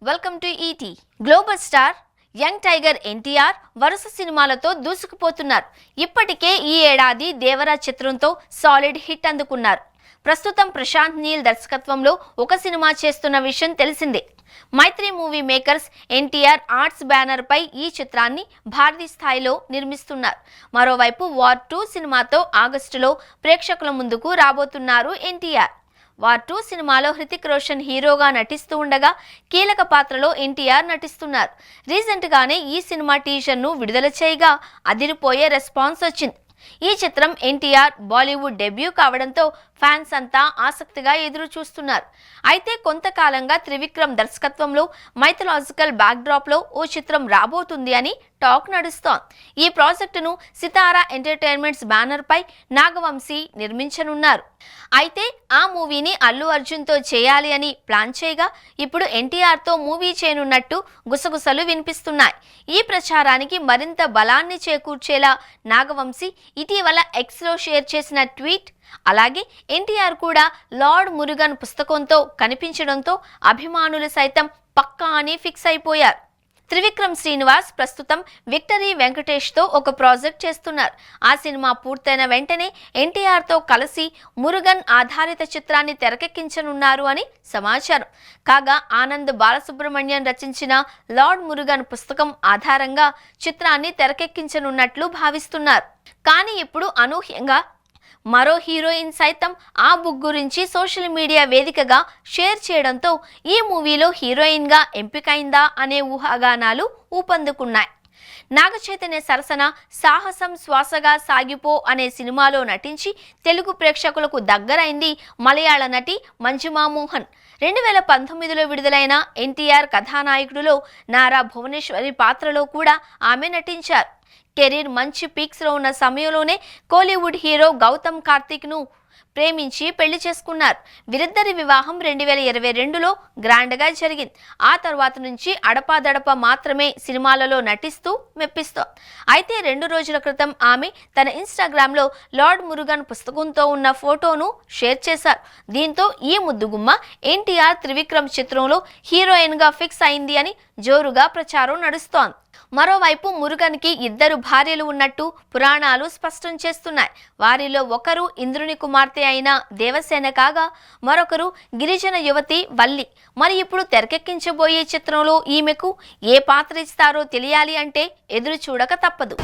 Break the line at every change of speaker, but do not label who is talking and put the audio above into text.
Welcome to ET. Global star young tiger NTR వరుస సినిమాలతో దూసుకుపోతున్నారు. ఇప్పటికే ఈ ఏడాది దేవరా చిత్రంతో సాలిడ్ హిట్ అందుకున్నారు. ప్రస్తుతం ప్రశాంత్ నీల్ దర్శకత్వంలో ఒక సినిమా చేస్తున్న విషయం తెలిసిందే. Mythri movie makers NTR arts banner పై ఈ చిత్రాన్ని భారీ స్థాయిలో నిర్మిస్తున్నారు. మరోవైపు వార్ 2 సినిమాతో ఆగస్టులో ప్రేక్షకుల ముందుకు రాబోతున్నారు ఎన్టీఆర్. వార్ 2 సినిమాలో హృతిక్ రోషన్ హీరోగా నటిస్తూ ఉండగా కీలక పాత్రలో ఎన్టీఆర్ నటిస్తున్నారు. రీసెంట్ గానే ఈ సినిమా టీజర్ ను విడుదల చేయగా అదిరిపోయే రెస్పాన్స్ వచ్చింది. ఈ చిత్రం ఎన్టీఆర్ బాలీవుడ్ డెబ్యూ కావడంతో ఫ్యాన్స్ అంతా ఆసక్తిగా ఎదురు చూస్తున్నారు. అయితే కొంతకాలంగా త్రివిక్రమ్ దర్శకత్వంలో మైథలాజికల్ బ్యాక్డ్రాప్ లో ఓ చిత్రం రాబోతుంది అని టాక్ నడుస్తోంది. ఈ ప్రాజెక్టును సితారా ఎంటర్టైన్మెంట్స్ బ్యానర్ పై నాగవంశీ నిర్మించనున్నారు. అయితే ఆ మూవీని అల్లు అర్జున్ తో చేయాలి అని ప్లాన్ చేయగా ఇప్పుడు ఎన్టీఆర్ తో మూవీ చేయనున్నట్టు గుసగుసలు వినిపిస్తున్నాయి. ఈ ప్రచారానికి మరింత బలాన్ని చేకూర్చేలా నాగవంశీ ఇటీవల ఎక్స్ లో షేర్ చేసిన ట్వీట్, అలాగే ఎన్టీఆర్ కూడా లార్డ్ మురుగన్ పుస్తకంతో కనిపించడంతో అభిమానులు సైతం పక్కా అని ఫిక్స్ అయిపోయారు. త్రివిక్రమ్ శ్రీనివాస్ ప్రస్తుతం విక్టరీ వెంకటేష్ తో ఒక ప్రాజెక్ట్ చేస్తున్నారు. ఆ సినిమా పూర్తయిన వెంటనే ఎన్టీఆర్ తో కలిసి మురుగన్ ఆధారిత చిత్రాన్ని తెరకెక్కించనున్నారు అని సమాచారం. కాగా ఆనంద్ బాలసుబ్రహ్మణ్యం రచించిన లార్డ్ మురుగన్ పుస్తకం ఆధారంగా చిత్రాన్ని తెరకెక్కించనున్నట్లు భావిస్తున్నారు. కానీ ఇప్పుడు అనూహ్యంగా మరో హీరోయిన్ సైతం ఆ బుక్ గురించి సోషల్ మీడియా వేదికగా షేర్ చేయడంతో ఈ మూవీలో హీరోయిన్ గా ఎంపికైందా అనే ఊహాగానాలు ఊపందుకున్నాయి. నాగచైతన్య సరసన సాహసం శ్వాసగా సాగిపో అనే సినిమాలో నటించి తెలుగు ప్రేక్షకులకు దగ్గరైంది మలయాళ నటి మంజుమా మోహన్. 2019లో విడుదలైన ఎన్టీఆర్ కథానాయకుడిలో నారా భువనేశ్వరి పాత్రలో కూడా ఆమె నటించారు. కెరీర్ మంచి పీక్స్ లో ఉన్న సమయంలోనే కోలీవుడ్ హీరో గౌతమ్ కార్తిక్ ను ప్రేమించి పెళ్లి చేసుకున్నారు. వీరిద్దరి వివాహం 2022లో గ్రాండ్ గా జరిగింది. ఆ తర్వాత నుంచి అడపాదడప మాత్రమే సినిమాలలో నటిస్తూ మెప్పిస్తాం. అయితే 2 రోజుల క్రితం ఆమె తన ఇన్స్టాగ్రామ్ లో లార్డ్ మురుగన్ పుస్తకంతో ఉన్న ఫోటోను షేర్ చేశారు. దీంతో ఈ ముద్దుగుమ్మ ఎన్టీఆర్ త్రివిక్రమ్ చిత్రంలో హీరోయిన్ గా ఫిక్స్ అయింది అని జోరుగా ప్రచారం నడుస్తోంది. మరోవైపు మురుగన్ కి 2 భార్యలు ఉన్నట్టు పురాణాలు స్పష్టం చేస్తున్నాయి. వారిలో ఒకరు ఇంద్రుని కుమార్తె అయిన దేవసేన కాగా మరొకరు గిరిజన యువతి వల్లి. మరి ఇప్పుడు తెరకెక్కించబోయే చిత్రంలో ఈమెకు ఏ పాత్ర ఇస్తారో తెలియాలి అంటే ఎదురు చూడక తప్పదు.